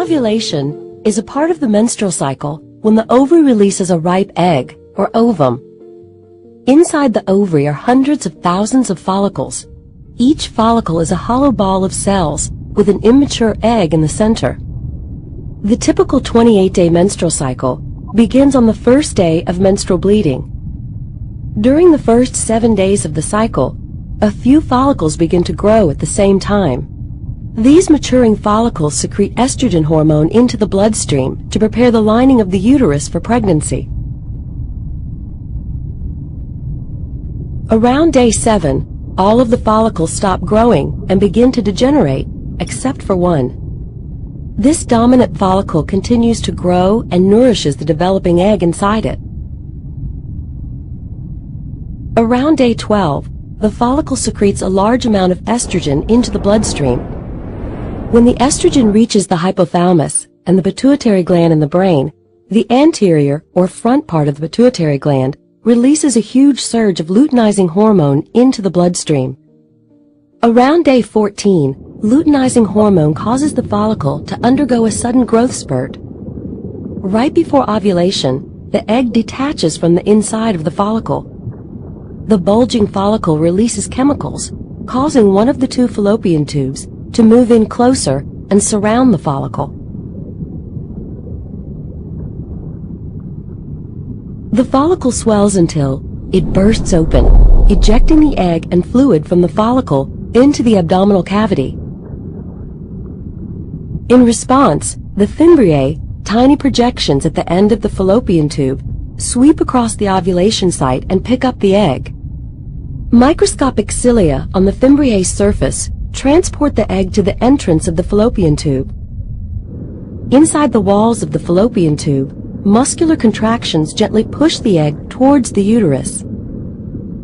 Ovulation is a part of the menstrual cycle when the ovary releases a ripe egg, or ovum. Inside the ovary are hundreds of thousands of follicles. Each follicle is a hollow ball of cells with an immature egg in the center. The typical 28-day menstrual cycle begins on the first day of menstrual bleeding. During the first 7 days of the cycle, a few follicles begin to grow at the same time. These maturing follicles secrete estrogen hormone into the bloodstream to prepare the lining of the uterus for pregnancy. Around day 7, all of the follicles stop growing and begin to degenerate, except for one. This dominant follicle continues to grow and nourishes the developing egg inside it. Around day 12, the follicle secretes a large amount of estrogen into the bloodstream. When the estrogen reaches the hypothalamus and the pituitary gland in the brain, the anterior or front part of the pituitary gland releases a huge surge of luteinizing hormone into the bloodstream. Around day 14, luteinizing hormone causes the follicle to undergo a sudden growth spurt. Right before ovulation, the egg detaches from the inside of the follicle. The bulging follicle releases chemicals, causing one of the two fallopian tubes to move in closer and surround the follicle. The follicle swells until it bursts open, ejecting the egg and fluid from the follicle into the abdominal cavity. In response, the fimbriae, tiny projections at the end of the fallopian tube, sweep across the ovulation site and pick up the egg. Microscopic cilia on the fimbriae's surface transport the egg to the entrance of the fallopian tube. Inside the walls of the fallopian tube, muscular contractions gently push the egg towards the uterus.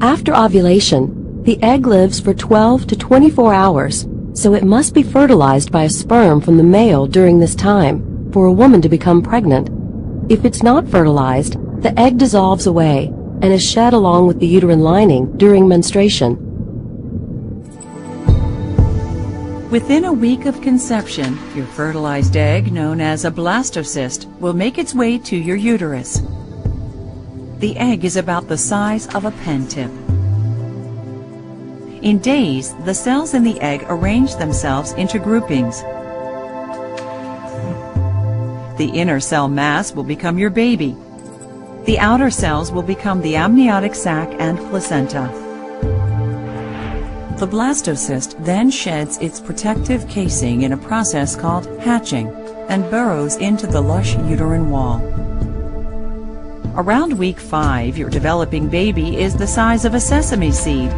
After ovulation, the egg lives for 12 to 24 hours, so it must be fertilized by a sperm from the male during this time for a woman to become pregnant. If it's not fertilized, the egg dissolves away and is shed along with the uterine lining during menstruation. Within a week of conception, your fertilized egg, known as a blastocyst, will make its way to your uterus. The egg is about the size of a pen tip. In days, the cells in the egg arrange themselves into groupings. The inner cell mass will become your baby. The outer cells will become the amniotic sac and placenta. The blastocyst then sheds its protective casing in a process called hatching and burrows into the lush uterine wall. Around week 5, your developing baby is the size of a sesame seed.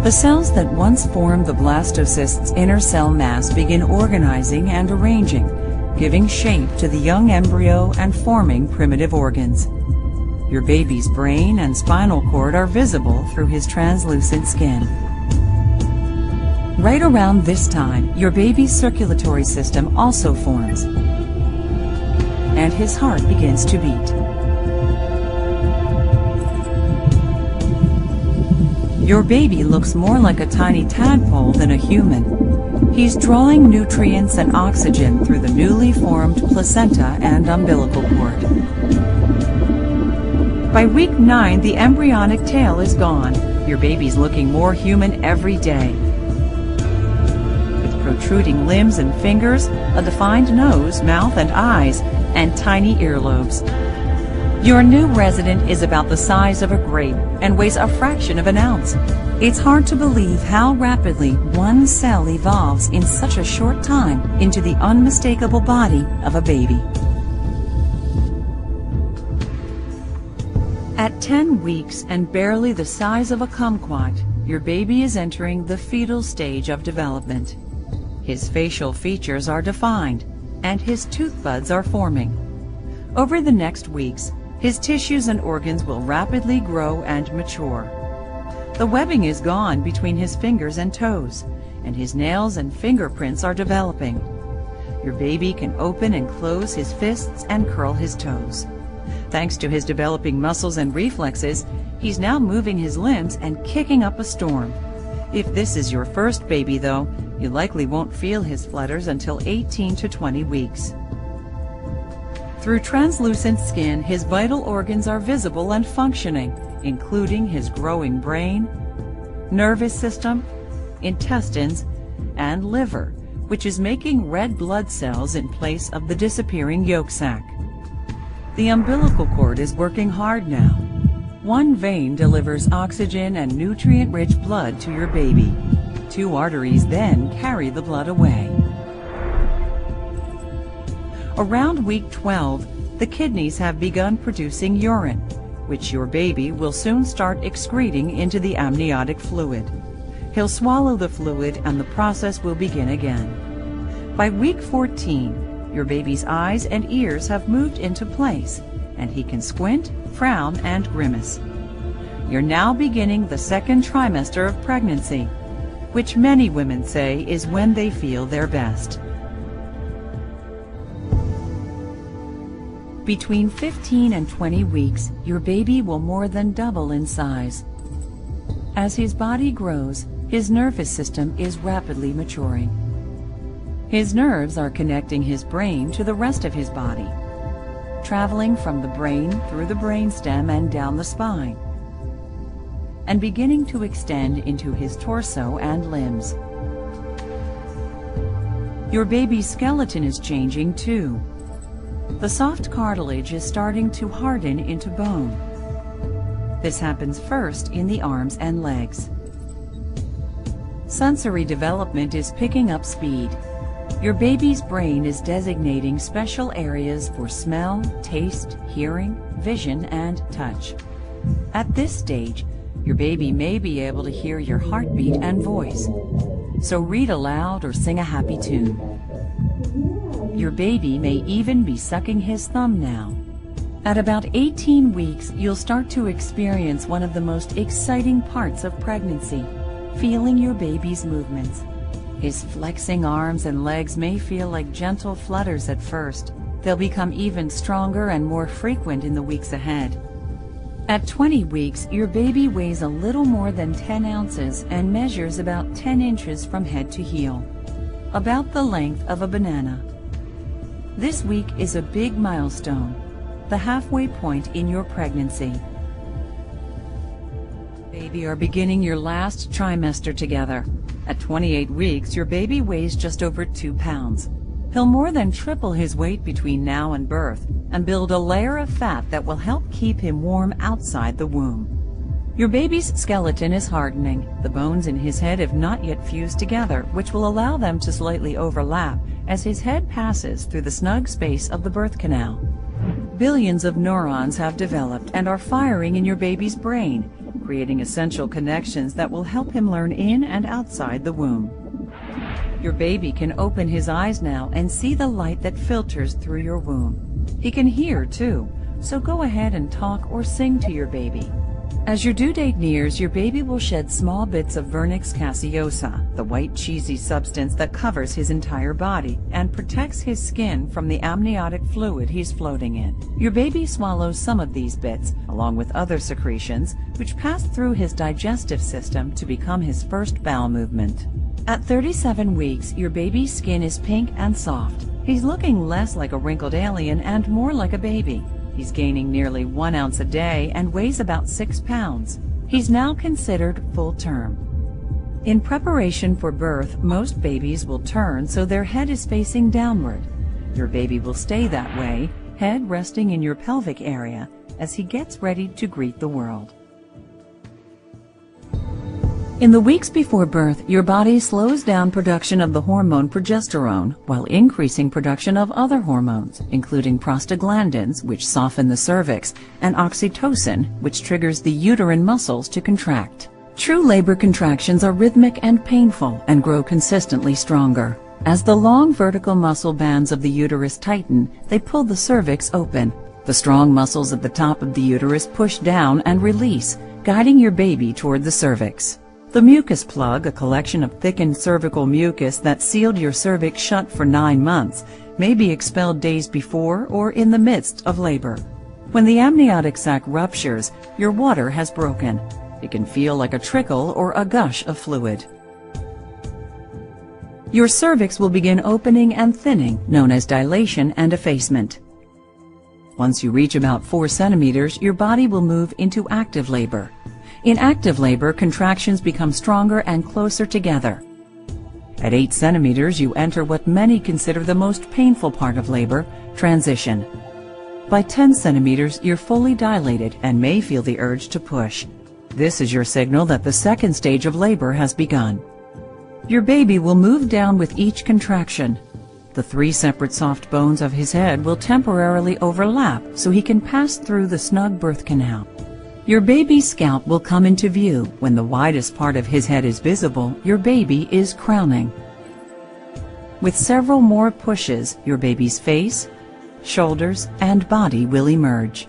The cells that once formed the blastocyst's inner cell mass begin organizing and arranging, giving shape to the young embryo and forming primitive organs. Your baby's brain and spinal cord are visible through his translucent skin. Right around this time, your baby's circulatory system also forms, and his heart begins to beat. Your baby looks more like a tiny tadpole than a human. He's drawing nutrients and oxygen through the newly formed placenta and umbilical cord. By week 9, the embryonic tail is gone. Your baby's looking more human every day. Protruding limbs and fingers, a defined nose, mouth, and eyes, and tiny earlobes. Your new resident is about the size of a grape and weighs a fraction of an ounce. It's hard to believe how rapidly one cell evolves in such a short time into the unmistakable body of a baby. At 10 weeks and barely the size of a kumquat, your baby is entering the fetal stage of development. His facial features are defined, and his tooth buds are forming. Over the next weeks, his tissues and organs will rapidly grow and mature. The webbing is gone between his fingers and toes, and his nails and fingerprints are developing. Your baby can open and close his fists and curl his toes. Thanks to his developing muscles and reflexes, he's now moving his limbs and kicking up a storm. If this is your first baby, though, You likely won't feel his flutters until 18 to 20 weeks. Through translucent skin, his vital organs are visible and functioning, including his growing brain, nervous system, intestines, and liver, which is making red blood cells in place of the disappearing yolk sac. The umbilical cord is working hard now. One vein delivers oxygen and nutrient-rich blood to your baby. 2 arteries then carry the blood away. Around week 12, the kidneys have begun producing urine, which your baby will soon start excreting into the amniotic fluid. He'll swallow the fluid and the process will begin again. By week 14, your baby's eyes and ears have moved into place, and he can squint, frown, and grimace. You're now beginning the second trimester of pregnancy, which many women say is when they feel their best. Between 15 and 20 weeks, your baby will more than double in size. As his body grows, his nervous system is rapidly maturing. His nerves are connecting his brain to the rest of his body, traveling from the brain through the brainstem and down the spine, and beginning to extend into his torso and limbs. Your baby's skeleton is changing too. The soft cartilage is starting to harden into bone. This happens first in the arms and legs. Sensory development is picking up speed. Your baby's brain is designating special areas for smell, taste, hearing, vision, and touch. At this stage, your baby may be able to hear your heartbeat and voice, so read aloud or sing a happy tune. Your baby may even be sucking his thumb now. At about 18 weeks, you'll start to experience one of the most exciting parts of pregnancy, feeling your baby's movements. His flexing arms and legs may feel like gentle flutters at first. They'll become even stronger and more frequent in the weeks ahead. At 20 weeks, your baby weighs a little more than 10 ounces and measures about 10 inches from head to heel, about the length of a banana. This week is a big milestone, the halfway point in your pregnancy. Baby are beginning your last trimester together. At 28 weeks, your baby weighs just over 2 pounds. He'll more than triple his weight between now and birth and build a layer of fat that will help keep him warm outside the womb. Your baby's skeleton is hardening. The bones in his head have not yet fused together, which will allow them to slightly overlap as his head passes through the snug space of the birth canal. Billions of neurons have developed and are firing in your baby's brain, creating essential connections that will help him learn in and outside the womb. Your baby can open his eyes now and see the light that filters through your womb. He can hear too, so go ahead and talk or sing to your baby. As your due date nears, your baby will shed small bits of vernix caseosa, the white cheesy substance that covers his entire body and protects his skin from the amniotic fluid he's floating in. Your baby swallows some of these bits, along with other secretions, which pass through his digestive system to become his first bowel movement. At 37 weeks, your baby's skin is pink and soft. He's looking less like a wrinkled alien and more like a baby. He's gaining nearly 1 ounce a day and weighs about 6 pounds. He's now considered full term. In preparation for birth, most babies will turn so their head is facing downward. Your baby will stay that way, head resting in your pelvic area, as he gets ready to greet the world. In the weeks before birth, your body slows down production of the hormone progesterone while increasing production of other hormones, including prostaglandins, which soften the cervix, and oxytocin, which triggers the uterine muscles to contract. True labor contractions are rhythmic and painful and grow consistently stronger. As the long vertical muscle bands of the uterus tighten, they pull the cervix open. The strong muscles at the top of the uterus push down and release, guiding your baby toward the cervix. The mucus plug, a collection of thickened cervical mucus that sealed your cervix shut for 9 months, may be expelled days before or in the midst of labor. When the amniotic sac ruptures, your water has broken. It can feel like a trickle or a gush of fluid. Your cervix will begin opening and thinning, known as dilation and effacement. Once you reach about 4 centimeters, your body will move into active labor. In active labor, contractions become stronger and closer together. At 8 centimeters, you enter what many consider the most painful part of labor, transition. By 10 centimeters, you're fully dilated and may feel the urge to push. This is your signal that the second stage of labor has begun. Your baby will move down with each contraction. The 3 separate soft bones of his head will temporarily overlap so he can pass through the snug birth canal. Your baby's scalp will come into view. When the widest part of his head is visible, your baby is crowning. With several more pushes, your baby's face, shoulders, and body will emerge.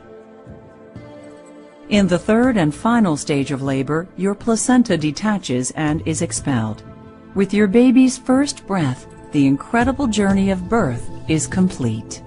In the third and final stage of labor, your placenta detaches and is expelled. With your baby's first breath, the incredible journey of birth is complete.